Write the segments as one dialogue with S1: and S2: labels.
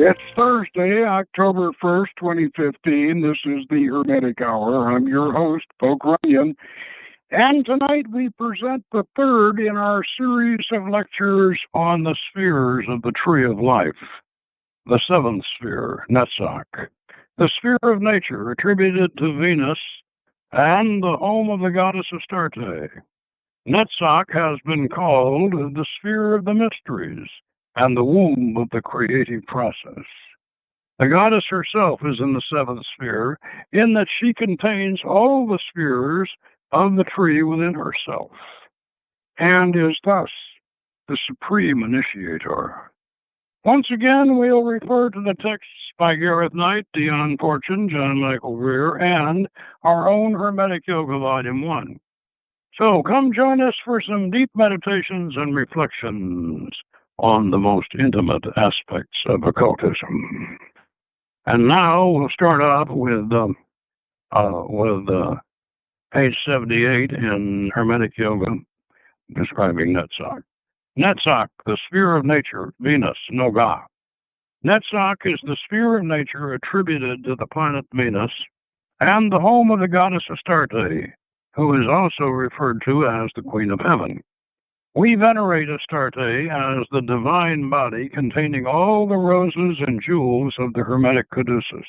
S1: It's Thursday, October 1st, 2015. This is the Hermetic Hour. I'm your host, Poke Runyon. And tonight we present the third in our series of lectures on the spheres of the Tree of Life. The seventh sphere, Netsach, the sphere of nature attributed to Venus and the home of the Goddess Astarte. Netsach has been called the sphere of the mysteries and the womb of the creative process. The goddess herself is in the seventh sphere, in that she contains all the spheres of the tree within herself, and is thus the supreme initiator. Once again, we'll refer to the texts by Gareth Knight, Dion Fortune, John Michael Greer, and our own Hermetic Yoga, Volume 1. So come join us for some deep meditations and reflections on the most intimate aspects of occultism. And now we'll start off with page 78 in Hermetic Yoga, describing Netsach. Netsach, the sphere of nature, Venus, Noga. Netsach is the sphere of nature attributed to the planet Venus and the home of the Goddess Astarte, who is also referred to as the Queen of Heaven. We venerate Astarte as the divine body containing all the roses and jewels of the Hermetic Caduceus.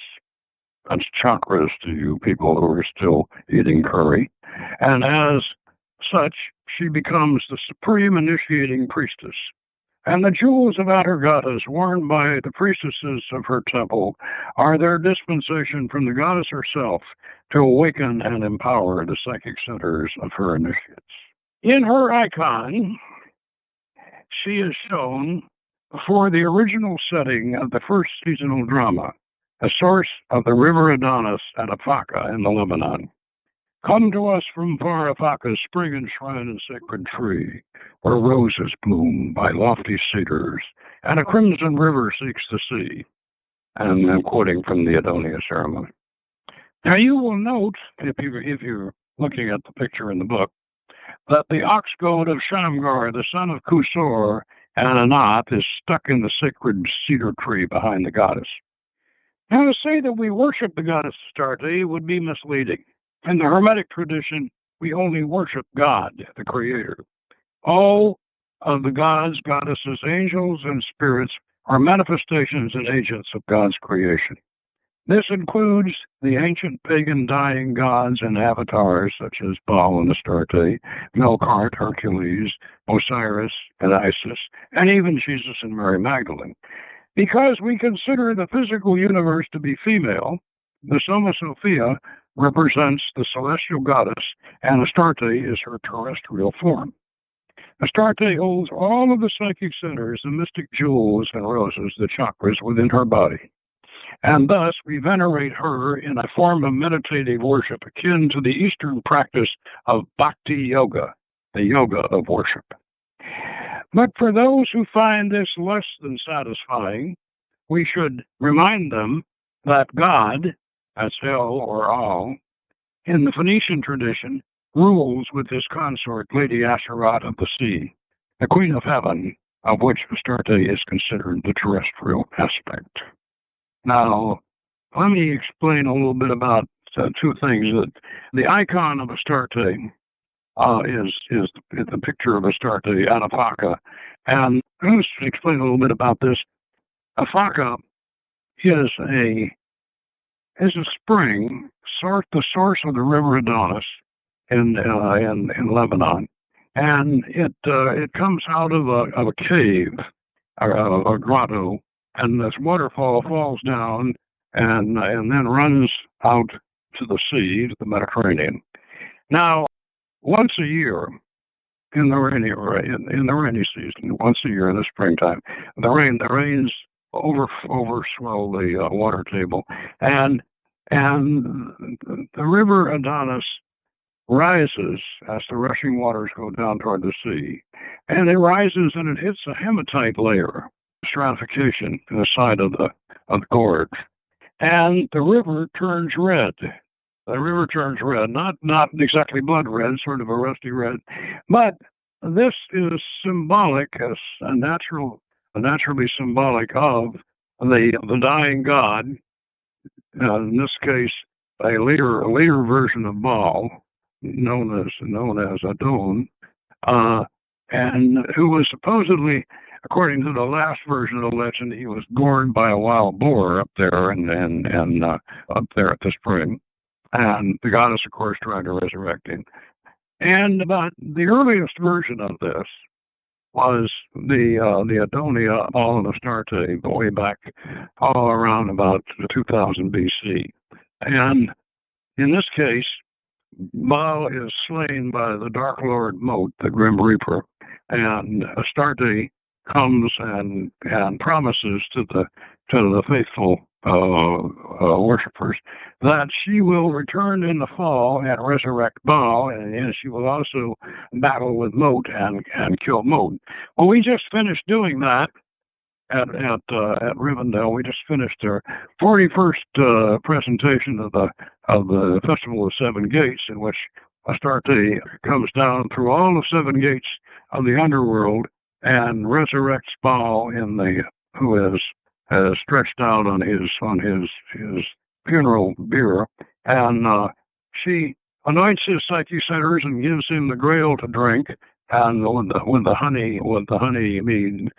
S1: That's chakras to you people who are still eating curry. And as such, she becomes the supreme initiating priestess. And the jewels about her goddess, worn by the priestesses of her temple, are their dispensation from the goddess herself to awaken and empower the psychic centers of her initiates. In her icon, she is shown before the original setting of the first seasonal drama, a source of the river Adonis at Afaka in the Lebanon. Come to us from far Afaka's spring enshrined and sacred tree, where roses bloom by lofty cedars, and a crimson river seeks the sea. And I'm quoting from the Adonia ceremony. Now you will note, if you're looking at the picture in the book, that the ox goad of Shamgar, the son of Kusor, and Anath, is stuck in the sacred cedar tree behind the goddess. Now, to say that we worship the goddess Astarte would be misleading. In the Hermetic tradition, we only worship God, the Creator. All of the gods, goddesses, angels, and spirits are manifestations and agents of God's creation. This includes the ancient pagan dying gods and avatars such as Baal and Astarte, Melkart, Hercules, Osiris, and Isis, and even Jesus and Mary Magdalene. Because we consider the physical universe to be female, the Soma Sophia represents the celestial goddess, and Astarte is her terrestrial form. Astarte holds all of the psychic centers, the mystic jewels and roses, the chakras within her body. And thus, we venerate her in a form of meditative worship akin to the Eastern practice of Bhakti Yoga, the yoga of worship. But for those who find this less than satisfying, we should remind them that God, that's El or Al, in the Phoenician tradition, rules with his consort, Lady Asherat of the sea, the Queen of Heaven, of which Astarte is considered the terrestrial aspect. Now, let me explain a little bit about two things. The icon of Astarte is the picture of Astarte at Afaka. And let's explain a little bit about this. Afaka is a spring, the source of the river Adonis in Lebanon, and it comes out of a cave, a grotto. And this waterfall falls down and then runs out to the sea, to the Mediterranean. Now, once a year, in the rainy season, once a year in the springtime, the rains overswell the water table, and the river Adonis rises as the rushing waters go down toward the sea, and it rises and it hits a hematite layer, stratification in the side of the gorge, and the river turns red. The river turns red, not exactly blood red, sort of a rusty red, but this is symbolic, as naturally symbolic of the dying god, in this case, a later version of Baal, known as Adon, and who was supposedly, according to the last version of the legend, he was gored by a wild boar up there and up there at the spring, and the goddess, of course, tried to resurrect him. And but the earliest version of this was the Adonia all Astarte, way back all around about 2000 BC. And in this case, Baal is slain by the Dark Lord Mot, the Grim Reaper, and Astarte comes and promises to the faithful worshippers that she will return in the fall and resurrect Baal, and she will also battle with Mot and kill Mot. Well, we just finished doing that at Rivendell. We just finished our 41st presentation of the Festival of Seven Gates, in which Astarte comes down through all the seven gates of the underworld and resurrects Baal who is stretched out on his funeral bier, and she anoints his psyche centers and gives him the Grail to drink, and with the honey mead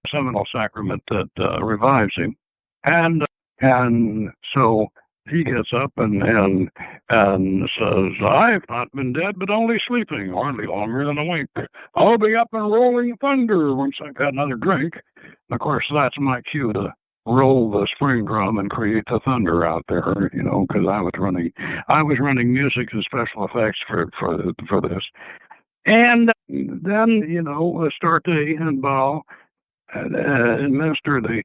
S1: seminal sacrament that revives him, and so he gets up and says, "I've not been dead, but only sleeping, hardly longer than a wink. I'll be up and rolling thunder once I've had another drink." And of course, that's my cue to roll the spring drum and create the thunder out there, because I was running music and special effects for this. And then, Astarte and Baal administer the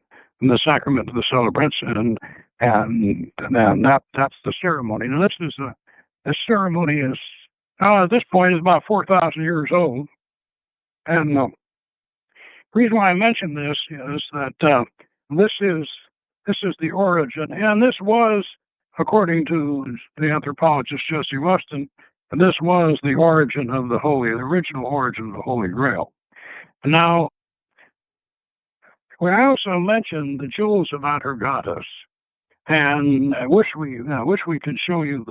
S1: sacrament to the celebrants, and that's the ceremony. Now, this ceremony is at this point is about 4,000 years old, and the reason why I mention this is that this is the origin, and this was, according to the anthropologist Jesse Rustin, this was the origin of the original origin of the Holy Grail. Now, I also mentioned the jewels about her goddess, and I wish we could show you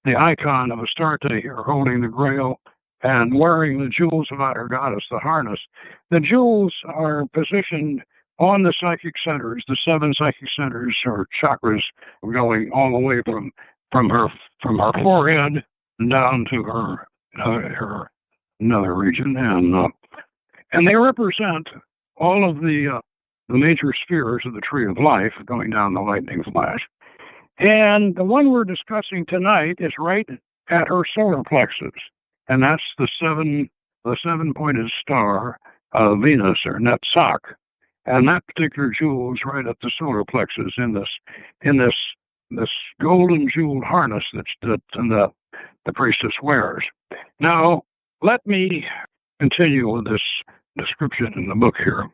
S1: the icon of Astarte here holding the Grail and wearing the jewels about her goddess, the harness. The jewels are positioned on the psychic centers, the seven psychic centers or chakras, going all the way from her forehead down to her another region, and they represent all of the major spheres of the Tree of Life, going down the lightning flash. And the one we're discussing tonight is right at her solar plexus, and that's the seven-pointed star of Venus, or Netsach. And that particular jewel is right at the solar plexus in this golden jeweled harness that the priestess wears. Now, let me continue with this description in the book here.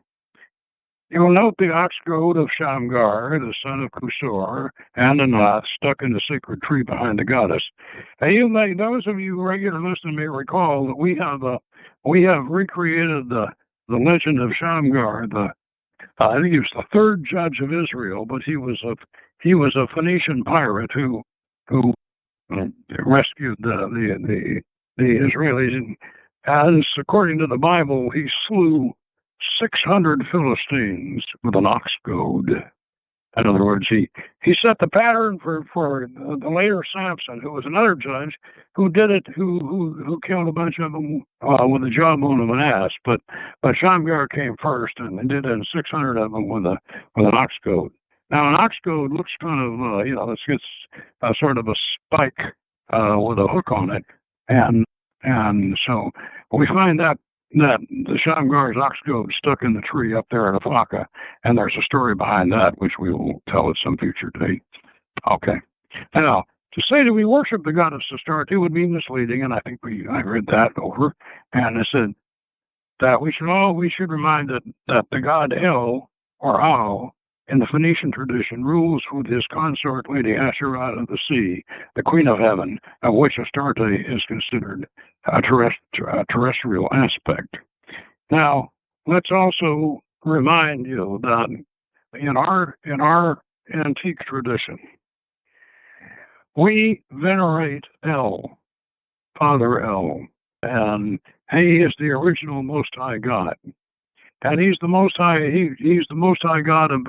S1: You will note the ox goad of Shamgar, the son of Kusor, and Anath, stuck in the sacred tree behind the goddess. And those of you regular listeners may recall that we have recreated the legend of Shamgar. I think he was the third judge of Israel, but he was a Phoenician pirate who rescued the Israelis. And according to the Bible, he slew 600 Philistines with an ox goad. In other words, he set the pattern for the later Samson, who was another judge, who did it, who killed a bunch of them with the jawbone of an ass. But Shamgar came first, and they did it, and 600 of them with an ox goad. Now, an ox goad looks kind of, it's a sort of a spike with a hook on it, and so we find that the Shamgar's ox goad stuck in the tree up there in Afaka, and there's a story behind that, which we will tell at some future date. Okay. Now, to say that we worship the goddess Astarte would be misleading, and I think I read that over, and it said that we should remind that the god El, or Al, in the Phoenician tradition, rules with his consort Lady Asherat of the Sea, the Queen of Heaven, of which Astarte is considered a terrestrial aspect. Now, let's also remind you that in our antique tradition, we venerate El, Father El, and he is the original Most High God, and he's the Most High. He's the Most High God of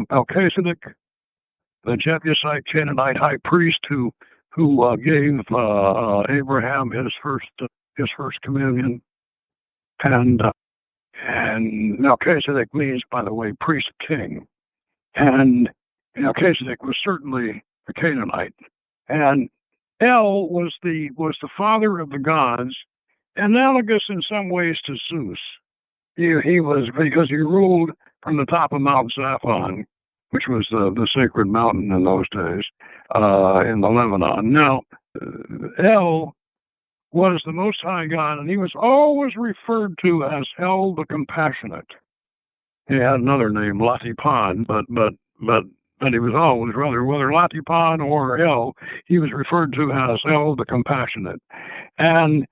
S1: Melchizedek, the Jebusite Canaanite high priest who gave Abraham his first communion, and Melchizedek means, by the way, priest king, and Melchizedek was certainly a Canaanite, and El was the father of the gods, analogous in some ways to Zeus. He was, because he ruled from the top of Mount Zaphon, which was the sacred mountain in those days, in the Lebanon. Now, El was the Most High God, and he was always referred to as El the Compassionate. He had another name, Latipan, but he was always, whether Latipan or El, he was referred to as El the Compassionate. And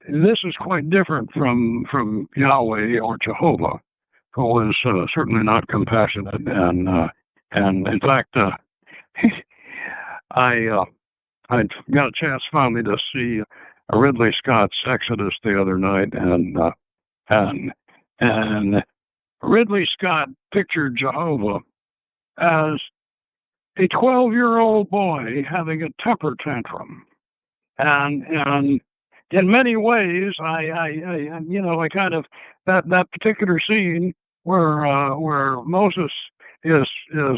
S1: this is quite different from Yahweh or Jehovah, who is certainly not compassionate. And in fact, I got a chance finally to see Ridley Scott's Exodus the other night, and Ridley Scott pictured Jehovah as a 12-year-old boy having a temper tantrum, and in many ways, I kind of that particular scene where Moses is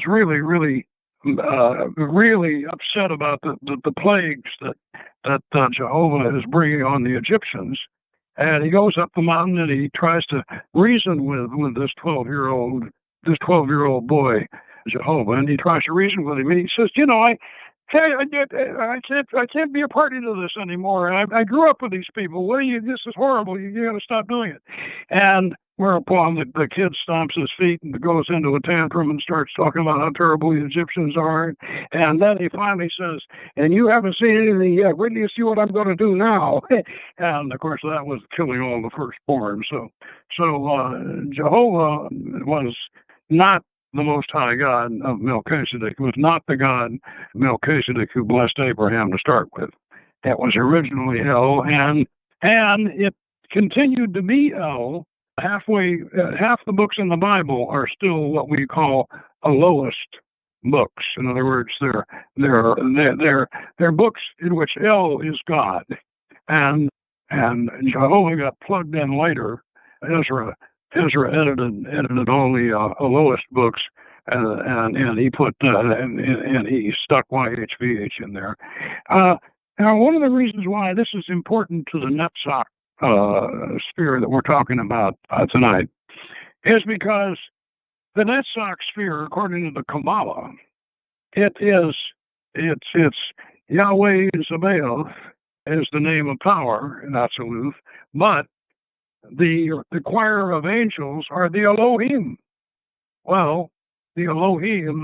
S1: really upset about the plagues that Jehovah is bringing on the Egyptians, and he goes up the mountain and he tries to reason with this 12-year-old boy Jehovah, and he tries to reason with him, and he says, I can't be a party to this anymore. I grew up with these people. This is horrible. You got to stop doing it. And whereupon the kid stomps his feet and goes into a tantrum and starts talking about how terrible the Egyptians are. And then he finally says, "And you haven't seen anything yet. Wait till you see what I'm going to do now." And of course, that was killing all the firstborn. So Jehovah was not the Most High God of Melchizedek. It was not the God Melchizedek who blessed Abraham to start with. It was originally El, and it continued to be El. Half the books in the Bible are still what we call Elohist books. In other words, they're books in which El is God, and Jehovah got plugged in later. Ezra edited all the Elohist books, and he put and he stuck YHVH in there. Now, one of the reasons why this is important to the Netsach sphere that we're talking about tonight is because the Netsach sphere, according to the Kabbalah, it's Yahweh Sabaoth is the name of power in Absolute, but the choir of angels are the Elohim. Well, the Elohim,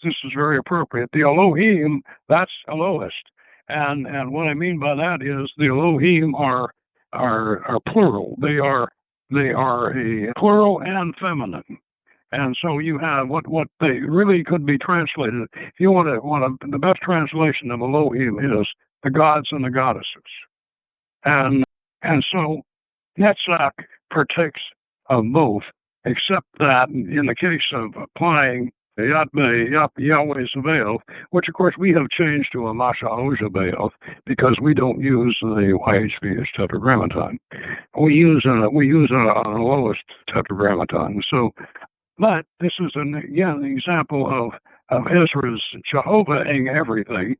S1: this is very appropriate. The Elohim, that's Elohist. And what I mean by that is the Elohim are plural. They are a plural and feminine. And so you have what they really could be translated. If you want the best translation of Elohim is the gods and the goddesses. And so Netsach partakes of both, except that in the case of applying Yahweh Sabaoth, which of course we have changed to a Masha Ozabaoth because we don't use the YHVH tetragrammaton. We use an Elohist tetragrammaton. So, but this is an example of Ezra's Jehovah-ing everything,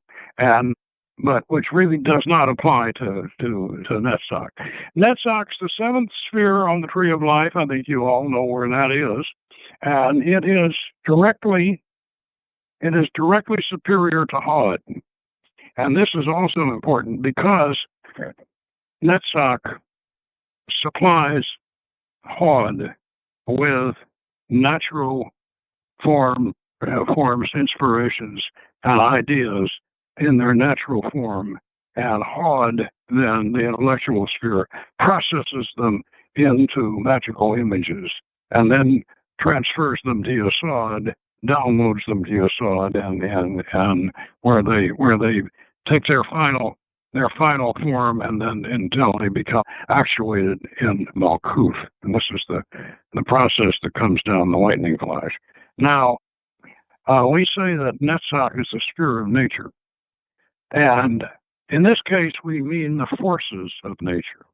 S1: but which really does not apply to Netsach. Netzach's the seventh sphere on the Tree of Life. I think you all know where that is. And it is directly superior to Hod. And this is also important because Netsach supplies Hod with natural forms, inspirations, and ideas in their natural form, and Hod, then the intellectual sphere, processes them into magical images, and then transfers them to Yesod, downloads them to Yesod, and where they take their final form, and then until they become actuated in Malkuth. And this is the process that comes down the lightning flash. Now, we say that Netsach is the sphere of nature. And in this case, we mean the forces of nature.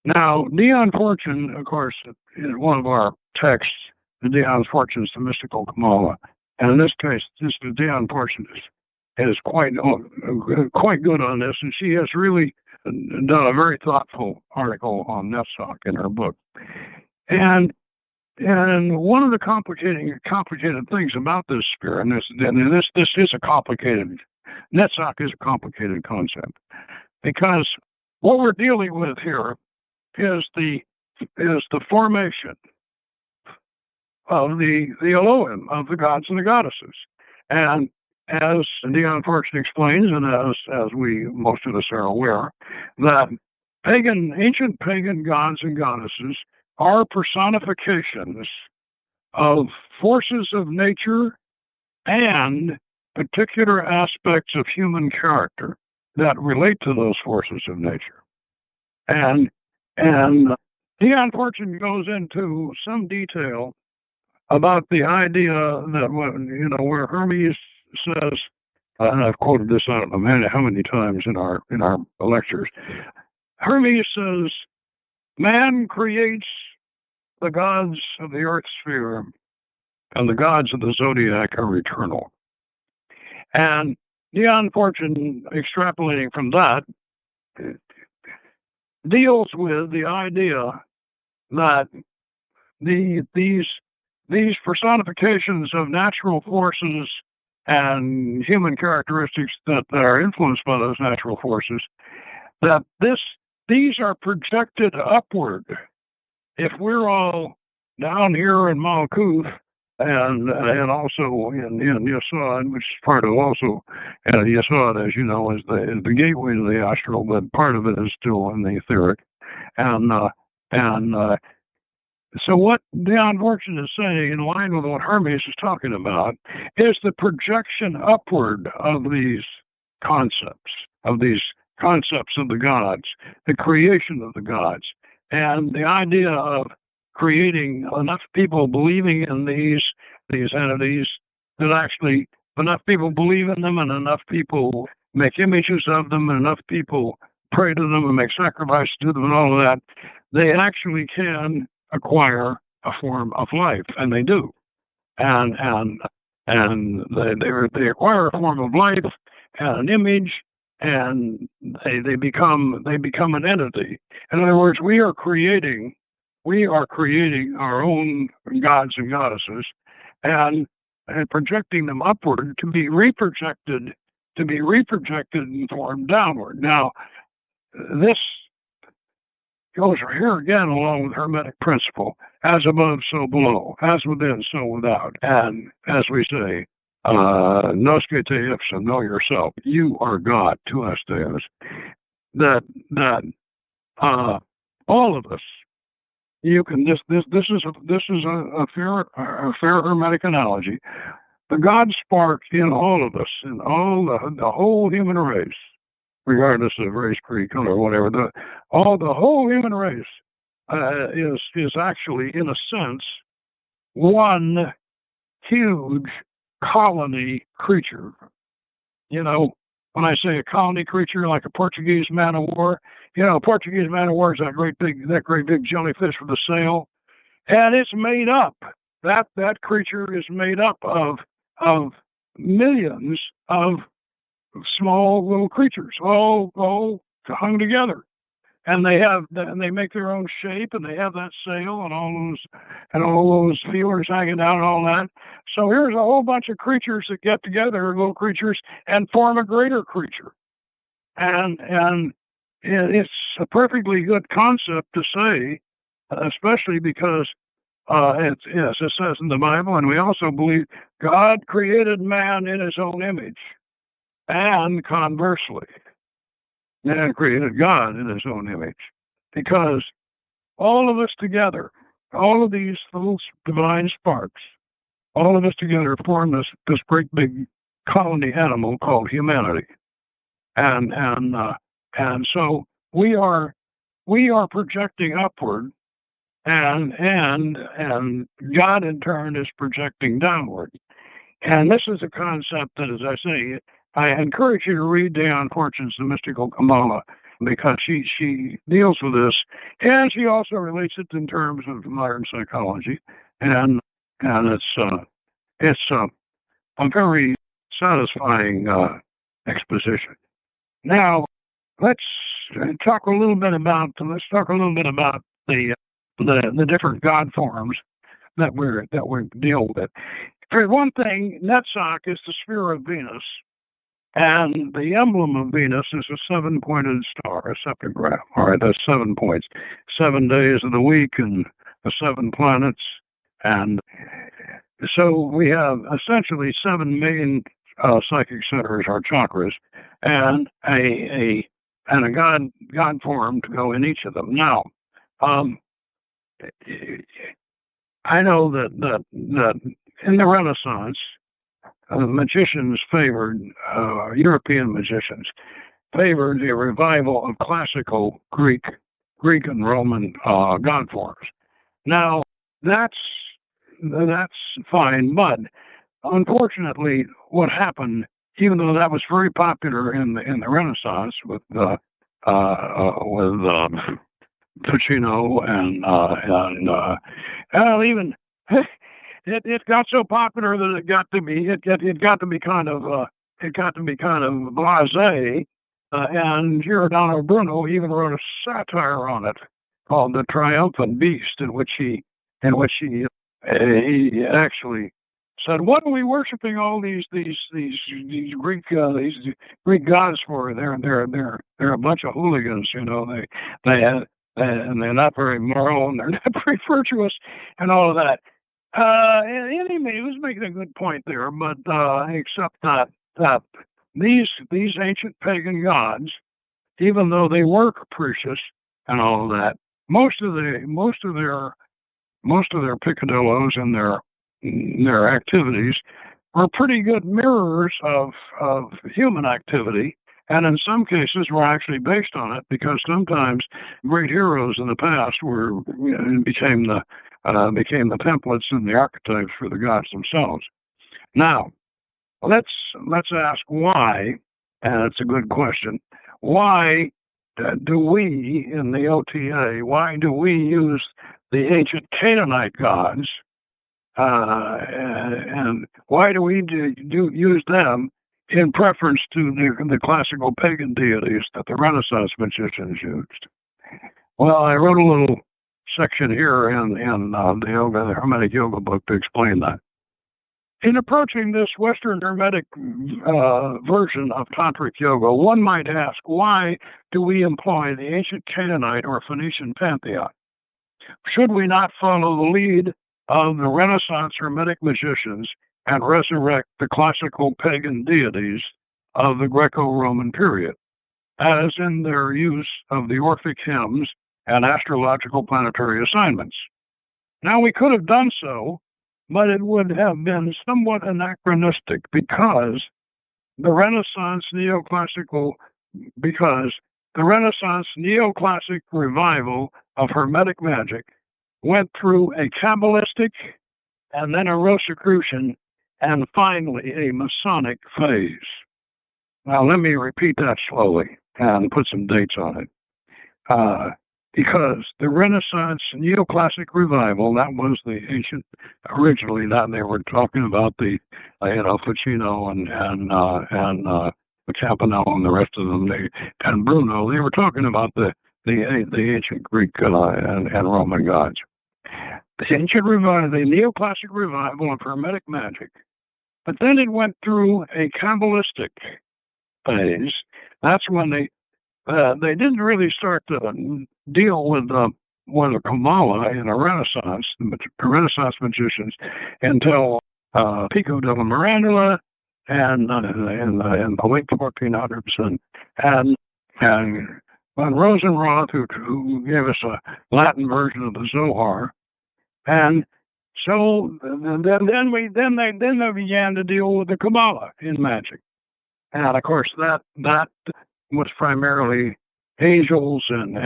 S1: Now, Dion Fortune, of course, in one of our texts, Dion Fortune's The Mystical Kamala. And in this case, Dion Fortune is quite good on this, and she has really done a very thoughtful article on Netsach in her book. And one of the complicated things about this sphere, and this is a complicated, Netsach is a complicated concept, because what we're dealing with here is the formation of the Elohim, of the gods and the goddesses. And as Dion Fortune explains, and as most of us are aware, that ancient pagan gods and goddesses are personifications of forces of nature and particular aspects of human character that relate to those forces of nature. And Dion Fortune goes into some detail about the idea that where Hermes says, and I've quoted this I don't know how many times in our lectures. Hermes says, man creates the gods of the earth sphere, and the gods of the zodiac are eternal. And Dion Fortune, extrapolating from that, deals with the idea that these personifications of natural forces and human characteristics that are influenced by those natural forces, that these are projected upward. If we're all down here in Malkuth and also in Yesod, which is part of also Yesod, as you know, is the gateway to the astral, but part of it is still in the etheric. So what Dion Fortune is saying, in line with what Hermes is talking about, is the projection upward of these concepts of the gods, the creation of the gods, and the idea of creating enough people believing in these entities that actually enough people believe in them, and enough people make images of them, and enough people pray to them and make sacrifices to them and all of that, they actually can acquire a form of life, and they do, and they acquire a form of life and an image, and they become an entity. In other words, we are creating our own gods and goddesses, and projecting them upward to be reprojected and formed downward. Now, this goes here again along with Hermetic principle: as above, so below; as within, so without. And as we say, nosce te ipsa, know yourself. You are God, to us Deus. That all of us. You can. This is a fair Hermetic analogy. The God spark in all of us, in all the whole human race, regardless of race, creed, color, whatever. The whole human race is actually, in a sense, one huge colony creature. You know, when I say a colony creature, like a Portuguese man of war, a Portuguese man of war is that great big jellyfish with a sail, and it's made up. That creature is made up of millions of small little creatures, all hung together, and they make their own shape, and they have that sail and all those feelers hanging down and all that. So here's a whole bunch of creatures that get together, little creatures, and form a greater creature, and it's a perfectly good concept to say, especially because it says in the Bible, and we also believe God created man in his own image. And conversely, man created God in his own image, because all of us together all of these little divine sparks, all of us together form this great big colony animal called humanity, and so we are projecting upward, and God in turn is projecting downward. And this is a concept that, as I say, I encourage you to read Dion Fortune's The Mystical Kamala, because she deals with this, and she also relates it in terms of modern psychology, and it's a very satisfying exposition. Now, let's talk a little bit about the different God forms that we deal with. For one thing, Netsach is the sphere of Venus, and the emblem of Venus is a 7-pointed star, a septagram. All right, that's 7 points, 7 days of the week, and the 7 planets, and so we have essentially 7 main psychic centers, or chakras, and a God form to go in each of them. Now, I know that in the Renaissance, magicians favored, European magicians favored a revival of classical Greek and Roman God forms. Now, that's fine, but unfortunately, what happened, even though that was very popular in the Renaissance with Puccino and even it got so popular that it got to be kind of blasé, and Giordano Bruno even wrote a satire on it called "The Triumphant Beast," in which he actually said, "What are we worshiping all these Greek gods for? They're a bunch of hooligans, you know. And they're not very moral, and they're not very virtuous, and all of that." And he was making a good point there, but except that these ancient pagan gods, even though they were capricious and all of that, most of their peccadillos and their activities were pretty good mirrors of human activity, and in some cases were actually based on it, because sometimes great heroes in the past became the templates and the archetypes for the gods themselves. Now, let's ask why, and it's a good question. Why do we in the OTA? Why do we use the ancient Canaanite gods? And why do we use them in preference to the classical pagan deities that the Renaissance magicians used? Well, I wrote a little section here in the Hermetic Yoga book to explain that. In approaching this Western Hermetic version of Tantric Yoga, one might ask, why do we employ the ancient Canaanite or Phoenician pantheon? Should we not follow the lead of the Renaissance Hermetic magicians and resurrect the classical pagan deities of the Greco-Roman period, as in their use of the Orphic hymns and astrological planetary assignments? Now, we could have done so, but it would have been somewhat anachronistic, because the Renaissance neoclassic revival of Hermetic magic went through a Kabbalistic and then a Rosicrucian and finally a Masonic phase. Now, let me repeat that slowly and put some dates on it. Because the Renaissance neoclassic revival, that was the ancient, originally that they were talking about the, Puccino and Campanello and the rest of them, and Bruno, they were talking about the ancient Greek and Roman gods. The ancient revival, the neoclassic revival of Hermetic magic, but then it went through a Kabbalistic phase. That's when they didn't really start to deal with the Kamala in the Renaissance, the Renaissance magicians, until Pico della Mirandola and in the late 1400s, and von Rosenroth, who gave us a Latin version of the Zohar, And so then they began to deal with the Kabbalah in magic. And of course that was primarily angels and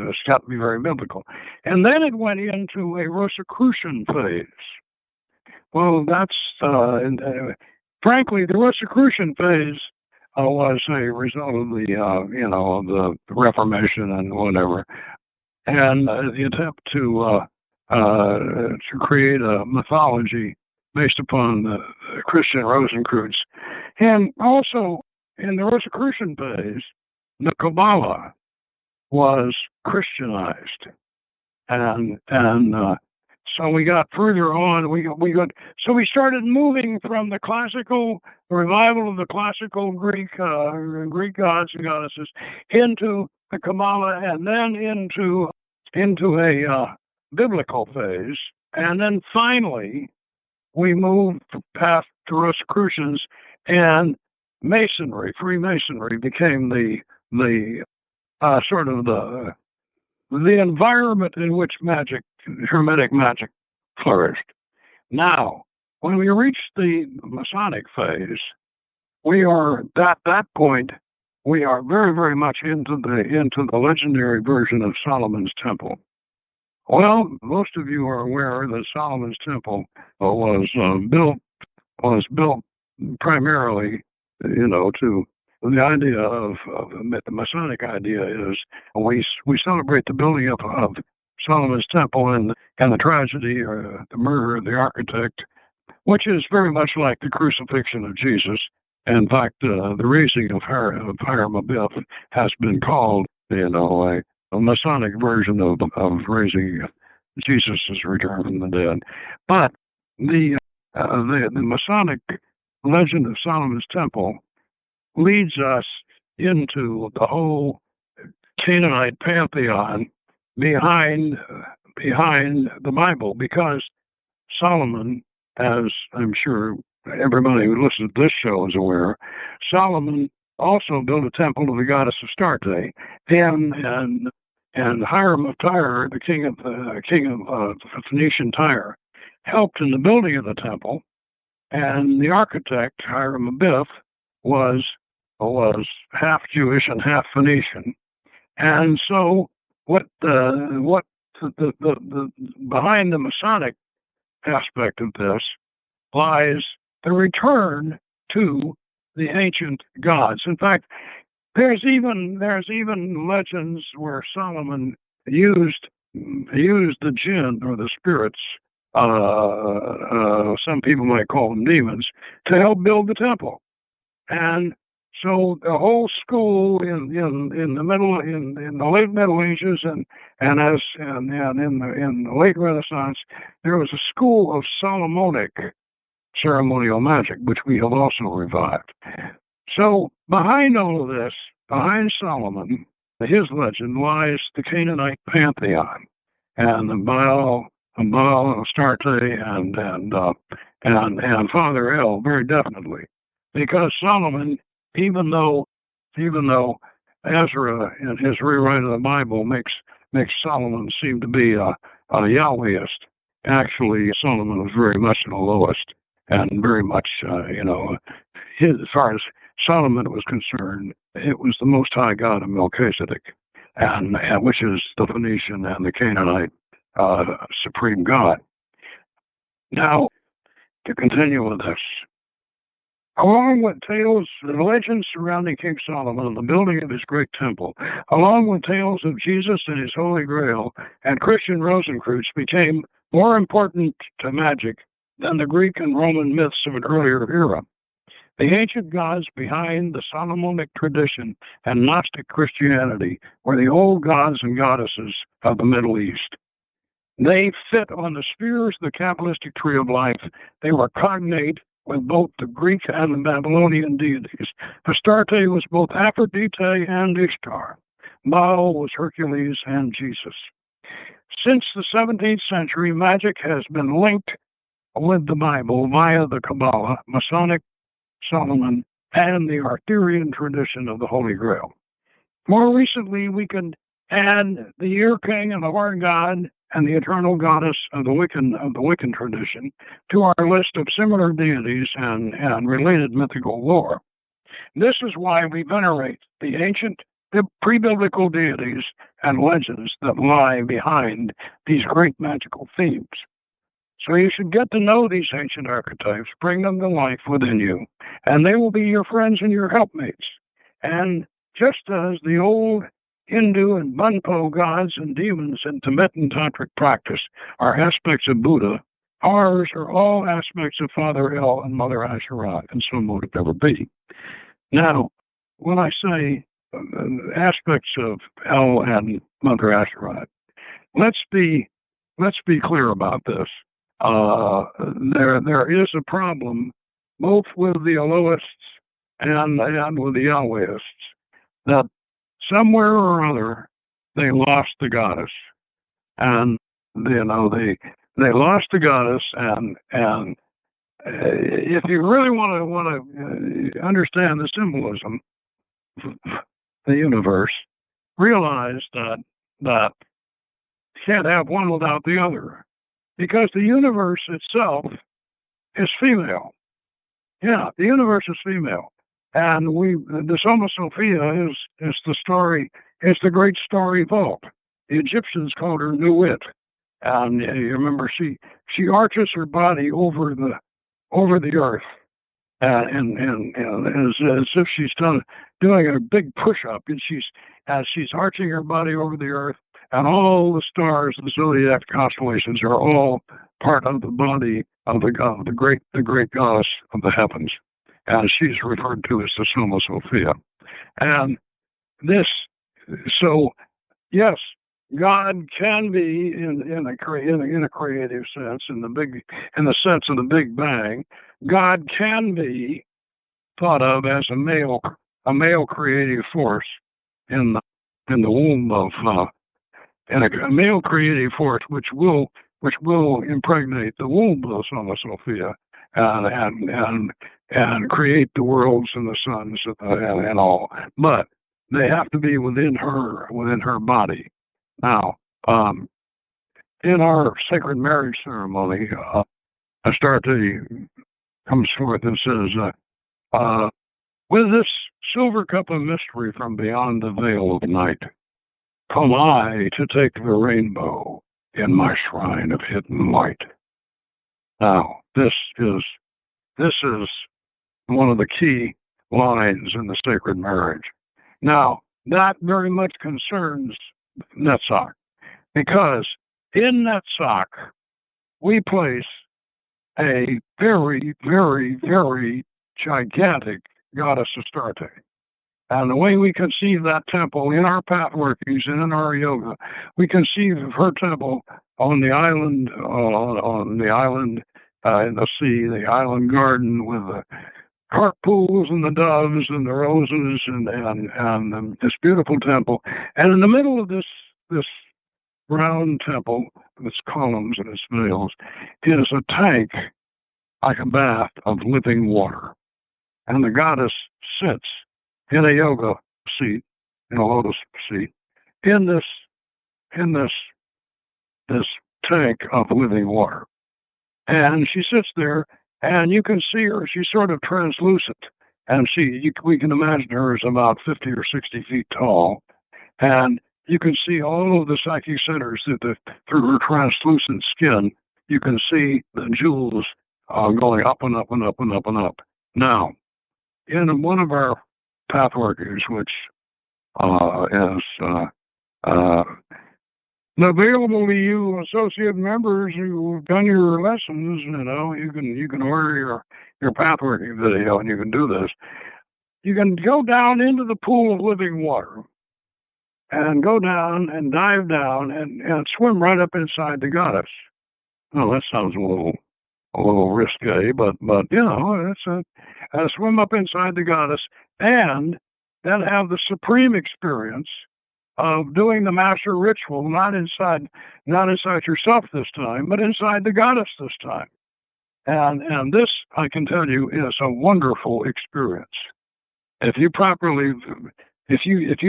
S1: it's got to be very biblical. And then it went into a Rosicrucian phase. Well, that's frankly, the Rosicrucian phase was a result of the of the Reformation and whatever, and the attempt to create a mythology based upon the Christian Rosencreutz, and also in the Rosicrucian phase, the Kabbalah was Christianized, and so we got further on. So we started moving from the classical revival of the classical Greek gods and goddesses into the Kabbalah, and then into a biblical phase, and then finally we moved past the Rosicrucians, and Masonry, Freemasonry, became the sort of the environment in which Hermetic magic flourished. Now, when we reach the Masonic phase, we are at that point. We are very, very much into the legendary version of Solomon's Temple. Well, most of you are aware that Solomon's Temple was built primarily, to the idea of the Masonic idea is we celebrate the building of Solomon's Temple and the tragedy or the murder of the architect, which is very much like the crucifixion of Jesus. In fact, the raising of Hiram Abiff has been called, a Masonic version of raising Jesus' return from the dead. But the Masonic legend of Solomon's Temple leads us into the whole Canaanite pantheon behind the Bible, because Solomon, as I'm sure everybody who listens to this show is aware, Solomon also built a temple to the Goddess Astarte, and Hiram of Tyre, the king of Phoenician Tyre, helped in the building of the temple, and the architect Hiram Abiff was half Jewish and half Phoenician, and so what the behind the Masonic aspect of this lies the return to the ancient gods. In fact, there's even legends where Solomon used the jinn, or the spirits, some people might call them demons, to help build the temple. And so the whole school in the late Middle Ages and in the late Renaissance, there was a school of Solomonic ceremonial magic, which we have also revived. So behind all of this, behind Solomon, his legend, lies the Canaanite pantheon, and the Baal Astarte and Father El, very definitely, because Solomon, even though Ezra in his rewrite of the Bible makes Solomon seem to be a Yahwehist, actually Solomon was very much the lowest, and very much as far as Solomon was concerned, it was the Most High God of Melchizedek, and which is the Phoenician and the Canaanite supreme God. Now, to continue with this, along with tales and legends surrounding King Solomon and the building of his great temple, along with tales of Jesus and his Holy Grail and Christian Rosencreutz, became more important to magic than the Greek and Roman myths of an earlier era. The ancient gods behind the Solomonic tradition and Gnostic Christianity were the old gods and goddesses of the Middle East. They fit on the spheres of the Kabbalistic tree of life. They were cognate with both the Greek and the Babylonian deities. Astarte was both Aphrodite and Ishtar. Baal was Hercules and Jesus. Since the 17th century, magic has been linked with the Bible via the Kabbalah, Masonic, Solomon, and the Arthurian tradition of the Holy Grail. More recently, we could add the Year King and the Horn God and the eternal goddess of the Wiccan tradition to our list of similar deities and related mythical lore. This is why we venerate the ancient pre-biblical deities and legends that lie behind these great magical themes. So you should get to know these ancient archetypes, bring them to life within you, and they will be your friends and your helpmates. And just as the old Hindu and Bunpo gods and demons in Tibetan tantric practice are aspects of Buddha, ours are all aspects of Father El and Mother Asherat, and so would it ever be. Now, when I say aspects of El and Mother Asherat, let's be clear about this. There is a problem both with the Elohists and with the Yahwehists, that somewhere or other they lost the goddess, and they lost the goddess, and if you really want to understand the symbolism of the universe, realize that you can't have one without the other, because the universe itself is female. Yeah, the universe is female. And the Soma Sophia is the story, is the great story vault. The Egyptians called her Nuit. And you remember she arches her body over the earth, and as if she's doing a big push-up, and she's arching her body over the earth, and all the stars, the zodiac constellations, are all part of the body of the great goddess of the heavens, and she's referred to as the Soma Sophia. And so yes, God can be in a creative sense, in the sense of the Big Bang. God can be thought of as a male creative force in the womb of a male creative force which will impregnate the womb of the Soma Sophia and create the worlds and the suns and all. But they have to be within her body. Now, in our sacred marriage ceremony, Astarte comes forth and says, with this silver cup of mystery from beyond the veil of night, come I to take the rainbow in my shrine of hidden light. Now, this is one of the key lines in the sacred marriage. Now, that very much concerns Netsach, because in Netsach we place a very, very, very gigantic Goddess Astarte. And the way we conceive that temple in our path workings and in our yoga, we conceive of her temple on the island, in the sea, the island garden with the carp pools and the doves and the roses and this beautiful temple. And in the middle of this round temple with its columns and its veils is a tank like a bath of living water. And the goddess sits in a yoga seat, in a lotus seat, in this tank of living water. And she sits there, and you can see her. She's sort of translucent, and we can imagine her as about 50 or 60 feet tall, and you can see all of the psychic centers through her translucent skin. You can see the jewels going up and up and up and up and up. Now, in one of our path workers, which is available to you associate members who've done your lessons, you can order your path working video, and you can do this. You can go down into the pool of living water and go down and dive down and swim right up inside the goddess. Oh, that sounds a little risque, but it's a swim up inside the goddess, and then have the supreme experience of doing the master ritual, not inside yourself this time, but inside the goddess this time. And this, I can tell you, is a wonderful experience. If you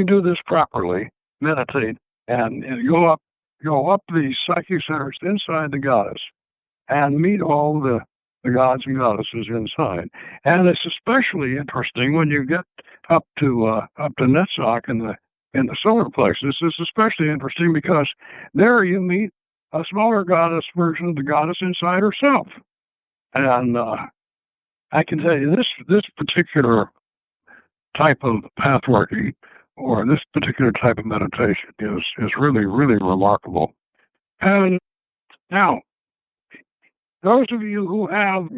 S1: do this properly, meditate and go go up the psychic centers inside the goddess and meet all the gods and goddesses inside. And it's especially interesting when you get up to Netsach in the solar plexus. It's especially interesting because there you meet a smaller goddess version of the goddess inside herself. And I can tell you this particular type of path working or this particular type of meditation is really, really remarkable. And now, those of you who have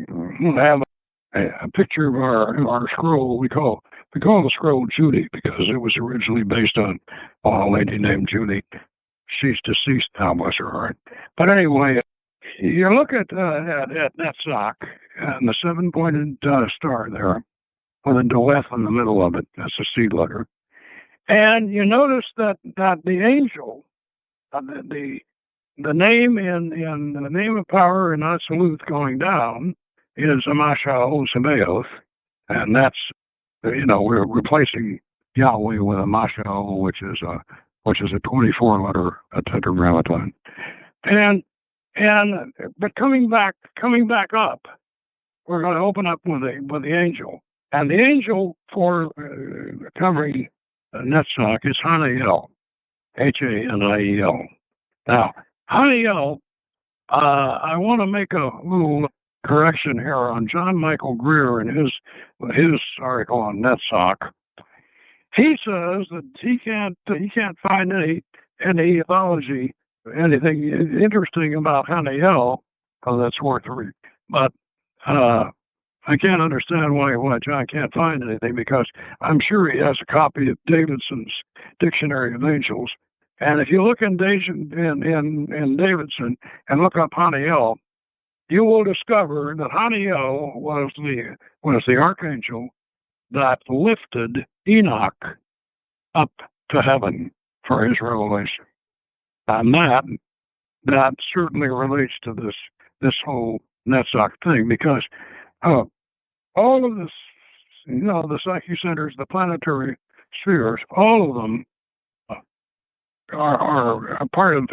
S1: a picture of our scroll, we call the scroll Judy because it was originally based on a lady named Judy. She's deceased now, bless her heart. But anyway, you look at Netsach and the 7-pointed star there with a Doeth in the middle of it. That's a seed letter. And you notice that the angel, the name in the name of power in Absolute going down is Amashao Sabaoth, and that's we're replacing Yahweh with Amashao, which is a 24-letter tetragrammaton, but coming back up, we're going to open up with the angel, and the angel for covering Netsach is Haniel, Haniel. Now, Haniel, I want to make a little correction here on John Michael Greer and his article on Netsach. He says that he can't find any theology, anything interesting about Haniel that's worth reading. But I can't understand why John can't find anything, because I'm sure he has a copy of Davidson's Dictionary of Angels. And if you look in Davidson and look up Haniel, you will discover that Haniel was the archangel that lifted Enoch up to heaven for his revelation. And that certainly relates to this whole Netsach thing, because all of this, the psychic centers, the planetary spheres, all of them are a part of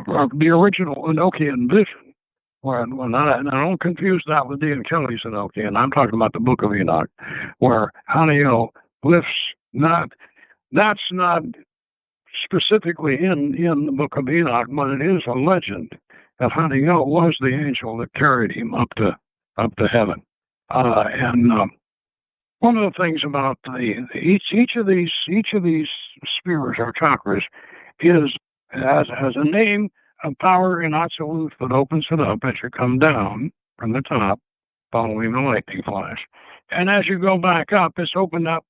S1: the original Enochian vision. When I don't confuse that with Dean Kelly's Enochian. I'm talking about the Book of Enoch, where Haniel lifts that's not specifically in the Book of Enoch, but it is a legend that Haniel was the angel that carried him up to heaven. And one of the things about each of these spheres or chakras has a name of power in Absolute that opens it up as you come down from the top, following the lightning flash. And as you go back up, it's opened up.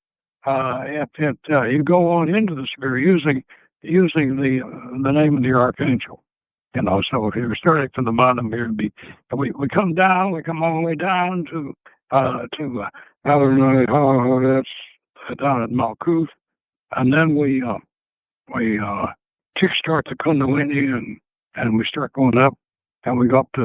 S1: You go on into the sphere using the name of the archangel. So if you're starting from the bottom here, we come down. We come all the way down to that's down at Malkuth, and then we kickstart the Kundalini and we start going up, and we go up to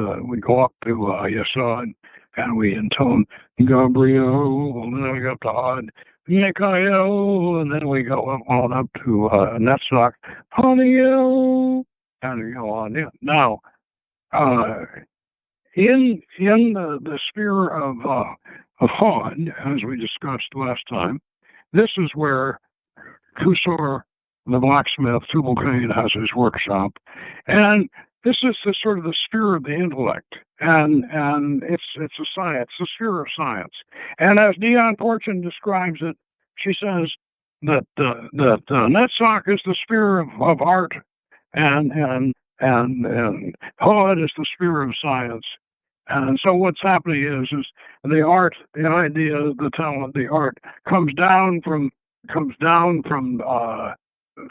S1: Yesod, and we intone Gabriel, and then we go up to Od, Michael, and then we go on up to Netsach, Haniel, and we go on in. Now, in the sphere of Hod, as we discussed last time, this is where Kusor, the blacksmith, Tubal-Cain, has his workshop, and this is sort of the sphere of the intellect, and it's a science, the sphere of science. And as Dion Fortune describes it, she says that Netsach is the sphere of art, and Hod is the sphere of science. And so what's happening is the art, the idea, the talent, the art comes down from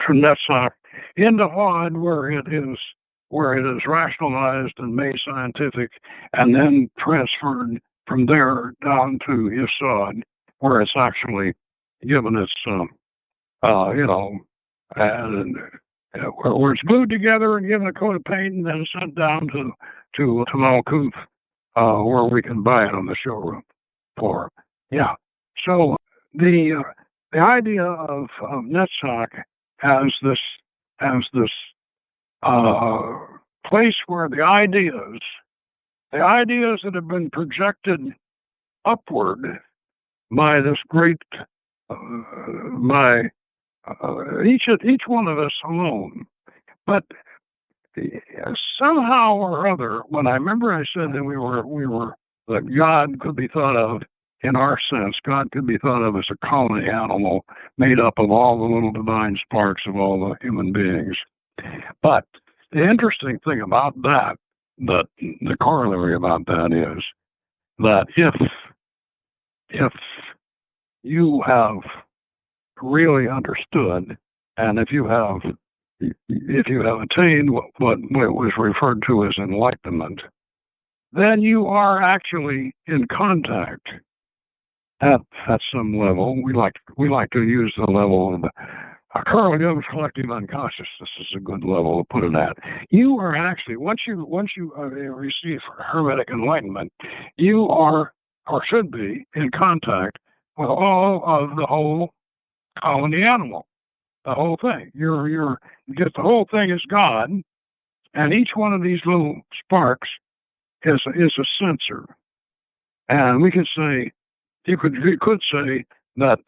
S1: Netsach into Hod, where it is rationalized and made scientific, and then transferred from there down to Yesod, where it's actually given its where it's glued together and given a coat of paint, and then sent down to Malkuth, where we can buy it on the showroom floor. Yeah. So the idea of Netsach as this place where the ideas that have been projected upward by this great, by each one of us alone. But somehow or other, when I remember I said that that God could be thought of, in our sense, God could be thought of as a colony animal made up of all the little divine sparks of all the human beings. But the interesting thing about that the corollary about that is that if you have really understood, and if you have attained what was referred to as enlightenment, then you are actually in contact at some level. We like to use the level of currently of collective unconsciousness is a good level to put it at. You are actually, once you receive Hermetic enlightenment, you are, or should be, in contact with all of the whole colony animal, the whole thing. Because the whole thing is God, and each one of these little sparks is a sensor. And we could say, you could say that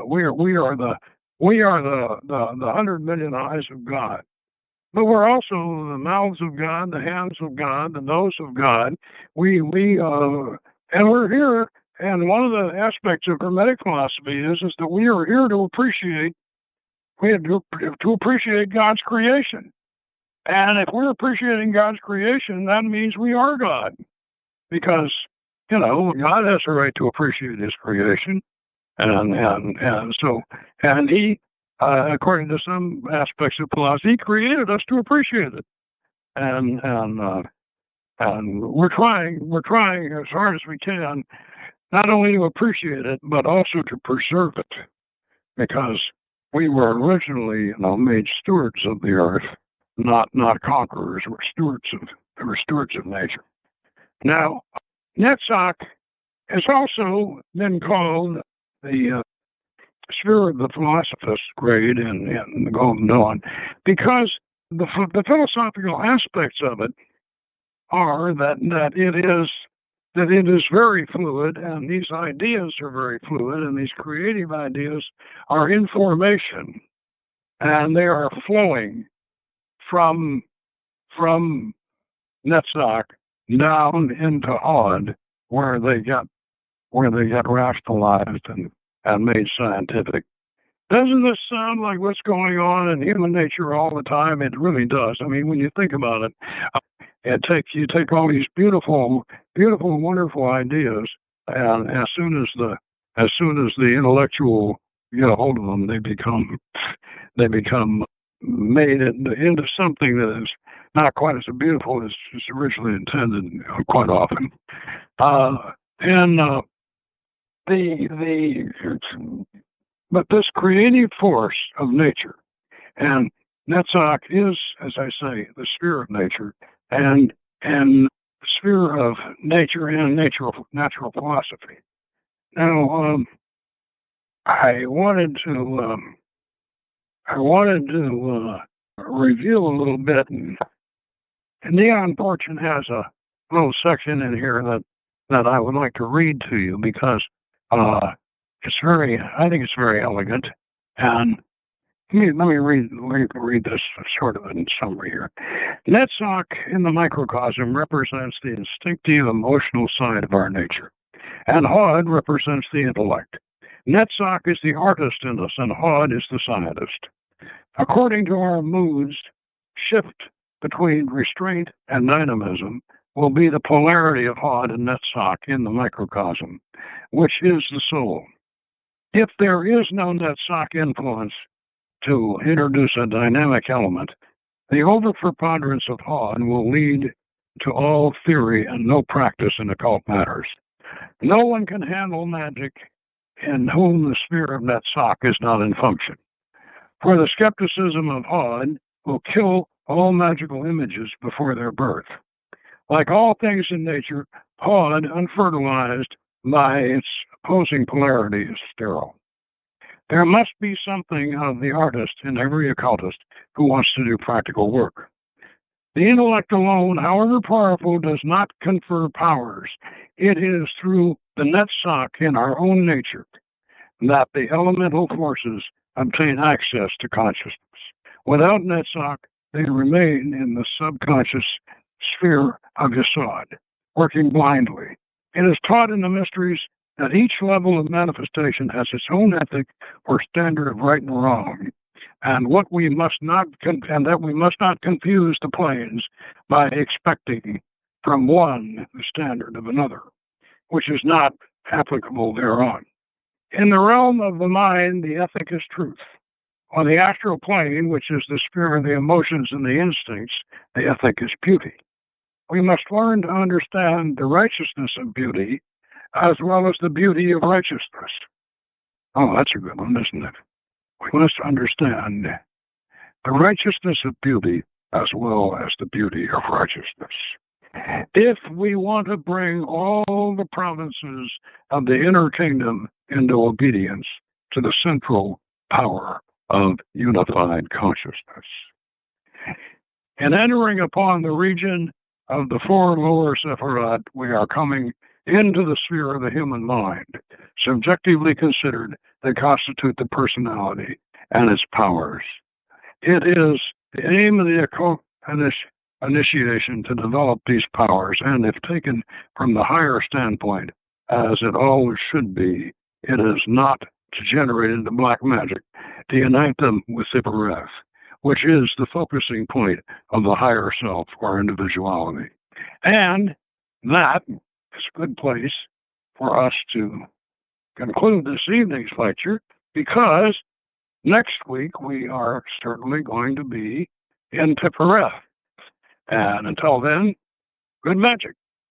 S1: we are the 100 million eyes of God. But we're also the mouths of God, the hands of God, the nose of God. And we're here. And one of the aspects of Hermetic philosophy is that we are here to appreciate. We have to appreciate God's creation. And if we're appreciating God's creation, that means we are God, because God has a right to appreciate His creation. And he, according to some aspects of philosophy, he created us to appreciate it, and we're trying as hard as we can, not only to appreciate it but also to preserve it, because we were originally made stewards of the earth, not conquerors. We're stewards of nature. Now, Netsach has also been called the sphere of the philosophist grade in the Golden Dawn, because the philosophical aspects of it are that it is very fluid, and these ideas are very fluid, and these creative ideas are in formation, and they are flowing from Netsach down into Hod, where they get rationalized and made scientific. Doesn't this sound like what's going on in human nature all the time? It really does. I mean, when you think about it, you take all these beautiful, wonderful ideas, and as soon as the intellectual get a hold of them, they become made into something that is not quite as beautiful as originally intended, quite often. But this creative force of nature, and Netsach is, as I say, the sphere of nature, and the sphere of nature and natural philosophy. Now, I wanted to review a little bit, and Dion Fortune has a little section in here that I would like to read to you, because I think it's very elegant. And let me read this sort of in summary here. Netsach in the microcosm represents the instinctive emotional side of our nature, and Hod represents the intellect. Netsach is the artist in us, and Hod is the scientist. According to our moods, shift between restraint and dynamism will be the polarity of Hod and Netsach in the microcosm, which is the soul. If there is no Netsach influence to introduce a dynamic element, the overpreponderance of Hod will lead to all theory and no practice in occult matters. No one can handle magic in whom the sphere of Netsach is not in function, for the skepticism of Hod will kill all magical images before their birth. Like all things in nature, Hod, unfertilized by its opposing polarity, is sterile. There must be something of the artist in every occultist who wants to do practical work. The intellect alone, however powerful, does not confer powers. It is through the Netsach in our own nature that the elemental forces obtain access to consciousness. Without Netsach, they remain in the subconscious sphere of Yesod, working blindly. It is taught in the mysteries that each level of manifestation has its own ethic or standard of right and wrong, and that we must not confuse the planes by expecting from one the standard of another, which is not applicable thereon. In the realm of the mind, the ethic is truth. On the astral plane, which is the sphere of the emotions and the instincts, the ethic is beauty. We must learn to understand the righteousness of beauty as well as the beauty of righteousness. Oh, that's a good one, isn't it? We must understand the righteousness of beauty as well as the beauty of righteousness. If we want to bring all the provinces of the inner kingdom into obedience to the central power of unified consciousness. In entering upon the region of the four lower Sephirat, we are coming into the sphere of the human mind, subjectively considered, that constitute the personality and its powers. It is the aim of the occult initiation to develop these powers, and if taken from the higher standpoint, as it always should be, it is not to generate into black magic, to unite them with Siphareth, which is the focusing point of the higher self or individuality. And that is a good place for us to conclude this evening's lecture, because next week we are certainly going to be in Tiphereth. And until then, good magic.